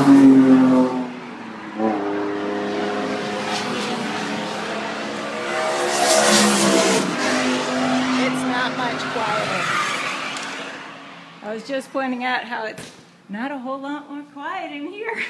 It's not much quieter. I was just pointing out how it's not a whole lot more quiet in here.